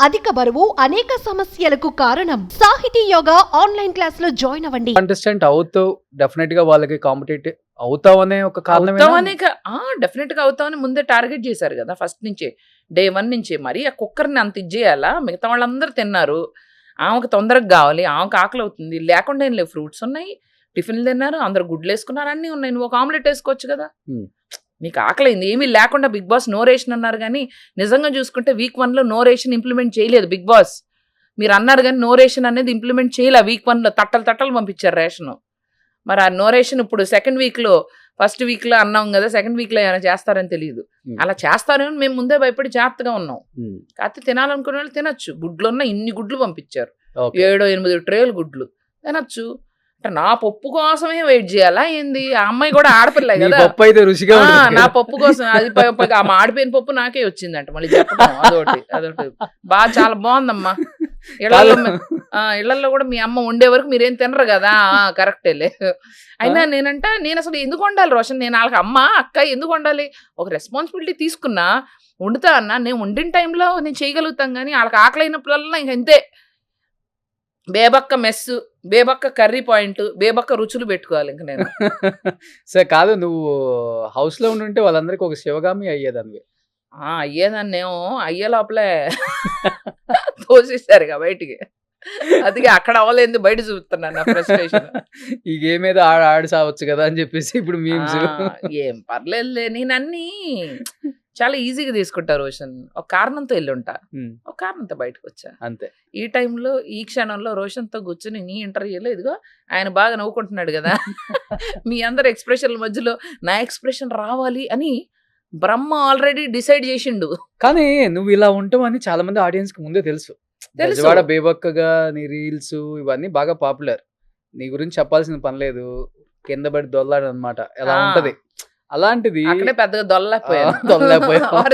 అధిక బరువు అనేక సమస్యలకు కారణం. సాహితీ యోగా ఆన్లైన్ క్లాసులో జాయిన్ అవ్వండి. కంటెస్టెంట్ అవుతావు, డెఫినెట్ గా వాళ్ళకి కాంపిటేటివ్ అవుతావనే ఒక అవుతావనే కారణం. డెఫినెట్ గా అవుతామని ముందే టార్గెట్ చేశారు కదా ఫస్ట్ నుంచే, డే 1 నుంచే. మరి ఆ కుక్కర్ని అంత ఇచ్చేయాలా? మిగతా వాళ్ళందరూ తిన్నారు, ఆమెకు తొందరగా కావాలి, ఆమెకు ఆకలి అవుతుంది. లేకుండా ఏం లేవు, ఫ్రూట్స్ ఉన్నాయి, టిఫిన్లు తిన్నారు, అందరు గుడ్లు వేసుకున్నారు, అన్నీ ఉన్నాయి. నువ్వు ఒక ఆమ్లెట్ వేసుకోవచ్చు కదా. నీకు ఆకలింది, ఏమీ లేకుండా బిగ్ బాస్ నో రేషన్ అన్నారు. కానీ నిజంగా చూసుకుంటే వీక్ 1లో నో రేషన్ ఇంప్లిమెంట్ చేయలేదు బిగ్ బాస్. మీరు అన్నారు కానీ నో రేషన్ అనేది ఇంప్లిమెంట్ చేయలే వీక్ 1లో. తట్టలు పంపించారు రేషను. మరి ఆ నో రేషన్ ఇప్పుడు సెకండ్ వీక్లో, ఫస్ట్ వీక్లో అన్నాం కదా, సెకండ్ వీక్లో ఏమైనా చేస్తారని తెలియదు. అలా చేస్తారని మేము ముందే భయపడి జాగ్రత్తగా ఉన్నాం. కాకపోతే తినాలనుకునే వాళ్ళు తినచ్చు. గుడ్లు ఉన్న ఇన్ని గుడ్లు పంపించారు, 7-8 ట్రేలు గుడ్లు తినచ్చు. అంటే నా పప్పు కోసమే వెయిట్ చేయాలా ఏంది? ఆ అమ్మాయి కూడా ఆడపిల్ల కదా, పప్పు అయితే రుచిగా నా పప్పు కోసం. అది ఆ మాడిపోయిన పప్పు నాకే వచ్చిందంట మళ్ళీ చెప్పడం. అదొకటి బాగా చాలా బాగుందమ్మా. ఇళ్లలో కూడా మీ అమ్మ వండే వరకు మీరేం తినరు కదా. కరెక్టేలే. అయినా నేను అసలు ఎందుకు వండాలి రోషన్? నేను వాళ్ళకి అమ్మ అక్క ఎందుకు వండాలి? ఒక రెస్పాన్సిబిలిటీ తీసుకున్నా, వండుతా అన్నా. నేను వండిన టైంలో నేను చేయగలుగుతాం, కానీ వాళ్ళకి ఆకలి అయినప్పుడల్లా ఇంక అంతే. బేబక్క మెస్సు, బేబక్క కర్రీ పాయింట్, బేబక్క రుచులు పెట్టుకోవాలి ఇంక నేను. సరే కాదు, నువ్వు హౌస్ లో ఉండుంటే వాళ్ళందరికీ ఒక శివగామి అయ్యేదాన్ని. అయ్యేదాన్నేమో, అయ్యే లోపలే తోసేసారుగా బయటికి. అందుకే అక్కడ అవ్వలేదు, బయట చూస్తున్నాను నా ఫ్రస్ట్రేషన్. ఈ గేమ్ మీద ఆడి సావచ్చు కదా అని చెప్పేసి ఇప్పుడు మీమ్స్. ఏం పర్లేదులే, నేను అన్నీ చాలా ఈజీగా తీసుకుంటా రోషన్. ఒక కారణంతో వెళ్ళుంటా, ఒక కారణంతో బయటకు వచ్చా అంతే. ఈ టైంలో, ఈ క్షణంలో రోషన్తో కూర్చొని నీ ఇంటర్వ్యూలో ఇదిగో ఆయన బాగా నవ్వుకుంటున్నాడు కదా, మీ అందరు ఎక్స్ప్రెషన్ల మధ్యలో నా ఎక్స్ప్రెషన్ రావాలి అని బ్రహ్మ ఆల్రెడీ డిసైడ్ చేసిండు. కానీ నువ్వు ఇలా ఉంటావని చాలా మంది ఆడియన్స్ కి ముందే తెలుసు. బెజవాడ బేబక్కగా నీ రీల్స్ ఇవన్నీ బాగా పాపులర్. నీ గురించి చెప్పాల్సిన పని లేదు, కింద పడి దొల్లాడు అనమాట, ఎలా ఉంటది. అలాంటిది అక్కడే పెద్దగా దొల్లపోయా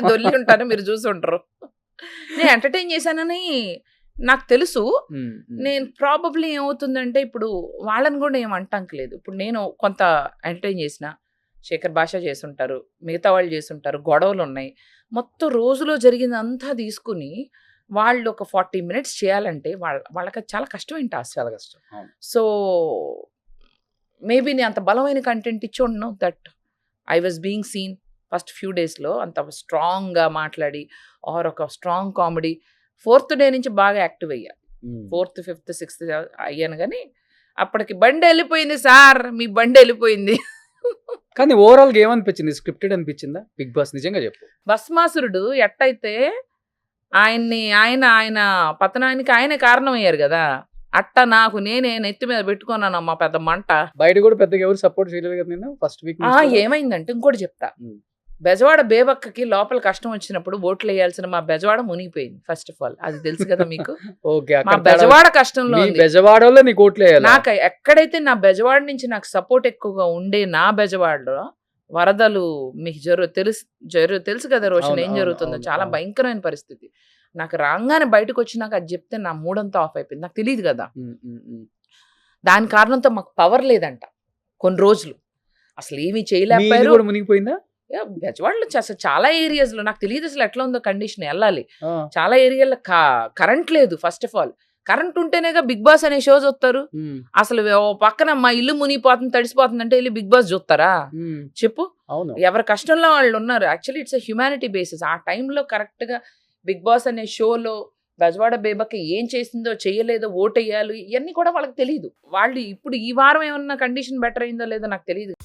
దొల్లి ఉంటాను, మీరు చూసి ఉంటారు. నేను ఎంటర్టైన్ చేశానని నాకు తెలుసు. నేను ప్రాబబ్లీ ఏమవుతుందంటే, ఇప్పుడు వాళ్ళని కూడా ఏమంటానికి లేదు. ఇప్పుడు నేను కొంత ఎంటర్టైన్ చేసిన, శేఖర్ భాష చేస్తుంటారు, మిగతా వాళ్ళు చేస్తుంటారు, గొడవలు ఉన్నాయి. మొత్తం రోజులో జరిగిందంతా తీసుకుని వాళ్ళు ఒక 40 మినిట్స్ చేయాలంటే వాళ్ళకి చాలా కష్టమైన టాస్క్. చాలా కష్టం. సో మేబీ నేను అంత బలమైన కంటెంట్ ఇచ్చి ఉండను. That I was being scene first few డేస్లో అంత స్ట్రాంగ్గా మాట్లాడి, ఆర్ ఒక స్ట్రాంగ్ కామెడీ. 4th డే నుంచి బాగా యాక్టివ్ అయ్యా. 4th, 5th, 6th అయ్యాను. కానీ అప్పటికి బండి వెళ్ళిపోయింది సార్, మీ బండి వెళ్ళిపోయింది. కానీ ఓవరాల్ ఏమనిపించింది? స్క్రిప్టెడ్ అనిపించిందా బిగ్ బాస్? నిజంగా చెప్పు. భస్మాసురుడు ఎట్టయితే ఆయన పతనానికి ఆయనే కారణం అయ్యారు కదా, అట్ట నాకు నేనే నెత్తి మీద పెట్టుకున్నానమ్మా పెద్ద మంట. బయట కూడా పెద్దగా ఎవరు సపోర్ట్ చేయలేదు కదా నిన్న ఫస్ట్ వీక్. ఏమైందంటే ఇంకోటి చెప్తా. బెజవాడ బేబక్కకి లోపల కష్టం వచ్చినప్పుడు ఓట్లు వేయాల్సిన మా బెజవాడ మునిగిపోయింది. ఫస్ట్ ఆఫ్ ఆల్ అది తెలుసు కదా మీకు. మా బెజవాడ కష్టంలో బెజవాడలో నీకు ఓట్లు వేయాలి. నాకు ఎక్కడైతే నా బెజవాడ నుంచి నాకు సపోర్ట్ ఎక్కువగా ఉండే, నా బెజవాడలో వరదలు మీకు తెలుసు కదా రోషన్, ఏం జరుగుతుందో. చాలా భయంకరమైన పరిస్థితి. నాకు రాగానే బయటకు వచ్చి నాకు అది చెప్తే నా మూడంతా ఆఫ్ అయిపోయింది. నాకు తెలియదు కదా, దాని కారణంతో మాకు పవర్ లేదంట కొన్ని రోజులు, అసలు ఏమీ చేయలేకపోయారు. మునిగిపోయిందా బెజవాడలో? అసలు చాలా ఏరియాస్ లో నాకు తెలియదు అసలు ఎట్లా ఉందో కండిషన్. వెళ్ళాలి, చాలా ఏరియాలో కరెంట్ లేదు. ఫస్ట్ ఆఫ్ ఆల్ కరెంట్ ఉంటేనేగా బిగ్ బాస్ అనే షో చూస్తారు. అసలు పక్కన మా ఇల్లు మునిగిపోతుంది, తడిసిపోతుంది అంటే వెళ్ళి బిగ్ బాస్ చూస్తారా చెప్పు? ఎవరి కష్టంలో వాళ్ళు ఉన్నారు. Actually it's humanity basis. ఆ టైంలో కరెక్ట్ గా బిగ్ బాస్ అనే షోలో బెజవాడ బేబక్క ఏం చేసిందో చేయలేదో, ఓటేయాలి, ఇవన్నీ కూడా వాళ్ళకి తెలియదు. వాళ్ళు ఇప్పుడు ఈ వారం ఏమన్నా కండిషన్ బెటర్ అయిందో లేదో నాకు తెలియదు.